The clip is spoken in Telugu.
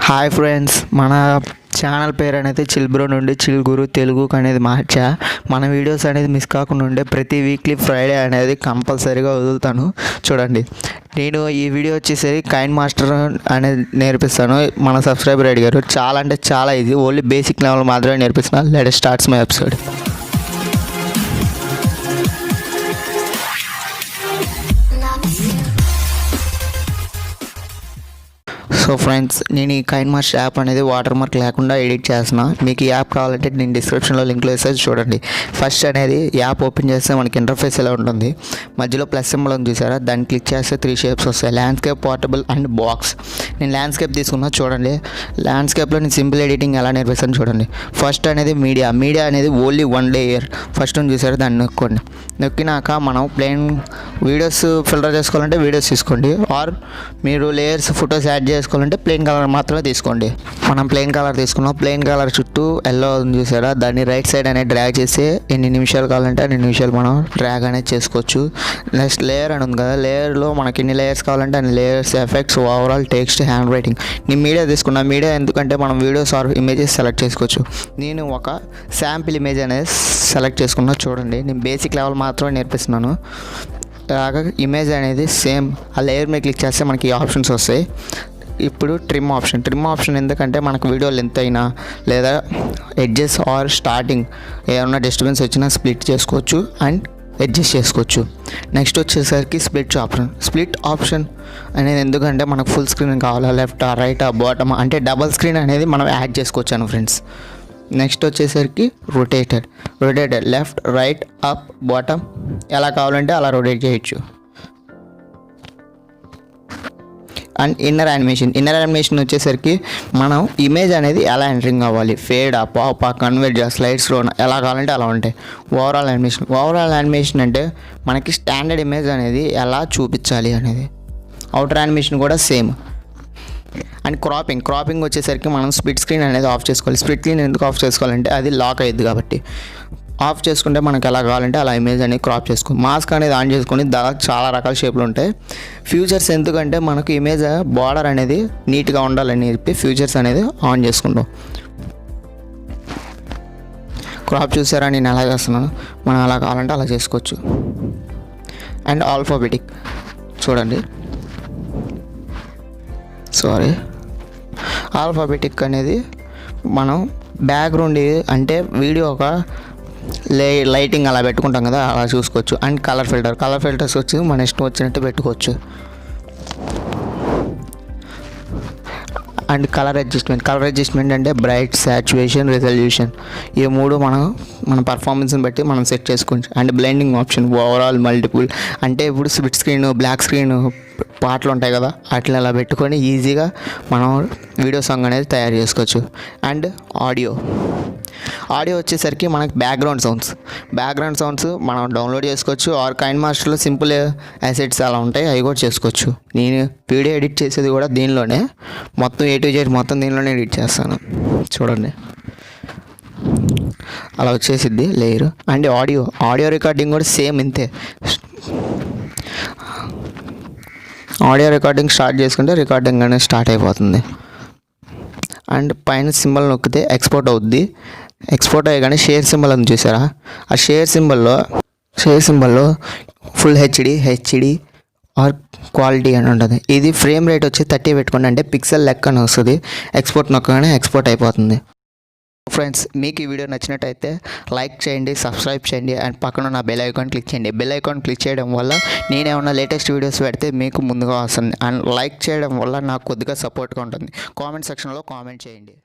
హాయ్ ఫ్రెండ్స్, మన ఛానల్ పేరు అనేది చిల్ బ్రో నుండి చిల్ గురు తెలుగుకి అనేది మార్చా. మన వీడియోస్ అనేది మిస్ కాకుండా ఉండే ప్రతి వీక్లీ ఫ్రైడే అనేది కంపల్సరీగా వదులుతాను. చూడండి, నేను ఈ వీడియో వచ్చేసరికి కైన్ మాస్టర్ అనేది నేర్పిస్తాను. మన సబ్స్క్రైబర్ అడిగారు. చాలా అంటే చాలా ఈజీ, ఓన్లీ బేసిక్ లెవెల్ మాత్రమే నేర్పిస్తున్నాను. Let starts my episode. So friends, నేను ఈ కైన్మాస్టర్ యాప్ అనేది వాటర్ మార్క్ లేకుండా ఎడిట్ చేస్తున్నా. మీకు ఈ యాప్ కావాలంటే నేను డిస్క్రిప్షన్లో లింక్లో వేసేసి చూడండి. ఫస్ట్ అనేది యాప్ ఓపెన్ చేస్తే మనకి ఇంటర్ఫేస్ ఎలా ఉంటుంది. మధ్యలో ప్లస్ సింబల్ ఉంది చూసారా, దాన్ని క్లిక్ చేస్తే 3 షేప్స్ వస్తాయి: ల్యాండ్స్కేప్, పోర్టబుల్ అండ్ బాక్స్. నేను ల్యాండ్స్కేప్ తీసుకున్నా. చూడండి, ల్యాండ్స్కేప్లో నేను సింపుల్ ఎడిటింగ్ ఎలా నేర్పిస్తాను చూడండి. ఫస్ట్ అనేది మీడియా అనేది ఓన్లీ 1 లేయర్. ఫస్ట్ ఉంది చూసారా, దాన్ని నొక్కండి. నొక్కినాక మనం ప్లెయిన్ వీడియోస్ ఫిల్టర్ చేసుకోవాలంటే వీడియోస్ తీసుకోండి, ఆర్ మీరు లేయర్స్ ఫొటోస్ యాడ్ చేసుకోవాలంటే ప్లెయిన్ కలర్ మాత్రమే తీసుకోండి. మనం ప్లెయిన్ కలర్ తీసుకున్నాం. ప్లెయిన్ కలర్ చుట్టూ ఎల్లో ఉంది చూసారా, దాన్ని రైట్ సైడ్ అనేది డ్రాగ్ చేసి ఎన్ని నిమిషాలు కావాలంటే అన్ని నిమిషాలు మనం డ్రాగ్ అనేది చేసుకోవచ్చు. నెక్స్ట్ లేయర్ అని ఉంది కదా, లేయర్లో మనకి ఎన్ని లేయర్స్ కావాలంటే అన్ని layers, effects, overall text, hand writing. నేను మీడియా తీసుకున్నా. మీడియా ఎందుకంటే మనం వీడియోస్ ఆర్ ఇమేజెస్ సెలెక్ట్ చేసుకోవచ్చు. నేను ఒక శాంపిల్ ఇమేజ్ అనేది సెలెక్ట్ చేసుకున్నా. చూడండి, నేను బేసిక్ లెవెల్ మాత్రమే నేర్పిస్తున్నాను. అలాగా ఇమేజ్ అనేది సేమ్ ఆ లేయర్ మీద క్లిక్ చేస్తే మనకి ఈ ఆప్షన్స్ వస్తాయి. ఇప్పుడు ట్రిమ్ ఆప్షన్ ఎందుకంటే మనకు వీడియో లెంత్ అయినా లేదా ఎడ్జెస్ ఆర్ స్టార్టింగ్ ఏమన్నా డిస్టర్బెన్స్ వచ్చినా స్ప్లిట్ చేసుకోవచ్చు అండ్ అడ్జస్ట్ చేసుకోవచ్చు. నెక్స్ట్ వచ్చేసరికి స్ప్లిట్ ఆప్షన్ అనేది ఎందుకంటే మనకు ఫుల్ స్క్రీన్ కావాలా, లెఫ్ట్ రైట్ బాటమ్ అంటే డబల్ స్క్రీన్ అనేది మనం యాడ్ చేసుకోవచ్చాను ఫ్రెండ్స్. నెక్స్ట్ వచ్చేసరికి rotated left right up bottom ఎలా కావాలంటే అలా రొటేట్ చేయొచ్చు. అండ్ ఇన్నర్ యానిమేషన్ వచ్చేసరికి మనం ఇమేజ్ అనేది ఎలా ఎంటరింగ్ అవ్వాలి, ఫేడ్ పాప్ కన్వర్ట్ స్లైడ్స్లో ఎలా కావాలంటే అలా ఉంటాయి. ఓవరాల్ యానిమేషన్ అంటే మనకి స్టాండర్డ్ ఇమేజ్ అనేది ఎలా చూపించాలి అనేది. అవుటర్ యానిమేషన్ కూడా సేమ్. అండ్ క్రాపింగ్ వచ్చేసరికి మనం స్ప్లిట్ స్క్రీన్ అనేది ఆఫ్ చేసుకోవాలి. స్ప్లిట్ స్క్రీన్ ఎందుకు ఆఫ్ చేసుకోవాలంటే అది లాక్ అయ్యింది కాబట్టి. ఆఫ్ చేసుకుంటే మనకు ఎలా కావాలంటే అలా ఇమేజ్ అనేది క్రాప్ చేసుకో. మాస్క్ అనేది ఆన్ చేసుకొని దాదాపు చాలా రకాల షేప్లు ఉంటాయి. ఫ్యూచర్స్ ఎందుకంటే మనకు ఇమేజ్ బార్డర్ అనేది నీట్గా ఉండాలని చెప్పి ఫ్యూచర్స్ అనేది ఆన్ చేసుకుంటాం. క్రాప్ చూసారా నేను ఎలా చేస్తున్నాను, మనం ఎలా కావాలంటే అలా చేసుకోవచ్చు. అండ్ ఆల్ఫాబెటిక్ చూడండి, ఆల్ఫాబెటిక్ అనేది మనం బ్యాక్గ్రౌండ్ అంటే వీడియో ఒక లైటింగ్ అలా పెట్టుకుంటాం కదా, అలా చూసుకోవచ్చు. అండ్ కలర్ ఫిల్టర్స్ వచ్చి మన ఇష్టం వచ్చినట్టు పెట్టుకోవచ్చు. అండ్ కలర్ అడ్జస్ట్మెంట్ అంటే బ్రైట్, సాచురేషన్, రిజల్యూషన్ ఈ 3 మన పర్ఫార్మెన్స్ని బట్టి మనం సెట్ చేసుకోవచ్చు. And blending option, overall multiple అంటే ఇప్పుడు స్ప్లిట్ స్క్రీన్, బ్లాక్ స్క్రీన్ పాటలు ఉంటాయి కదా, అట్లా అలా పెట్టుకొని ఈజీగా మనం వీడియో సాంగ్ అనేది తయారు చేసుకోవచ్చు. అండ్ ఆడియో వచ్చేసరికి మనకి బ్యాక్గ్రౌండ్ సౌండ్స్ మనం డౌన్లోడ్ చేసుకోవచ్చు. ఆర్ కైన్మాస్టర్లో సింపుల్ అసెట్స్ అలా ఉంటాయి, అవి కూడా చేసుకోవచ్చు. నేను వీడియో ఎడిట్ చేసేది కూడా దీనిలోనే, మొత్తం A to Z మొత్తం దీనిలోనే ఎడిట్ చేస్తాను. చూడండి, అలా వచ్చేసిద్ది లేయర్. అండ్ ఆడియో రికార్డింగ్ కూడా సేమ్ ఇంతే. ఆడియో రికార్డింగ్ స్టార్ట్ చేసుకుంటే రికార్డింగ్ అనేది స్టార్ట్ అయిపోతుంది. అండ్ పైన సింబల్ నొక్కితే ఎక్స్పోర్ట్ అవుద్ది. ఎక్స్పోర్ట్ అయ్యగానే షేర్ సింబల్ అని చూసారా, ఆ షేర్ సింబల్లో ఫుల్ హెచ్డి ఆర్ క్వాలిటీ అని ఉంటుంది. ఇది ఫ్రేమ్ రేట్ వచ్చి 30 పెట్టుకోండి, అంటే పిక్సెల్ లెక్క అని వస్తుంది. ఎక్స్పోర్ట్ నొక్కగానే ఎక్స్పోర్ట్ అయిపోతుంది. ఫ్రెండ్స్, మీకు ఈ వీడియో నచ్చినట్టయితే లైక్ చేయండి, సబ్స్క్రైబ్ చేయండి అండ్ పక్కన నా బెల్ ఐకాన్ క్లిక్ చేయండి. బెల్ ఐకాన్ క్లిక్ చేయడం వల్ల నేనేమన్నా లేటెస్ట్ వీడియోస్ పెడితే మీకు ముందుగా వస్తుంది. అండ్ లైక్ చేయడం వల్ల నాకు కొద్దిగా సపోర్ట్గా ఉంటుంది. కామెంట్ సెక్షన్లో కామెంట్ చేయండి.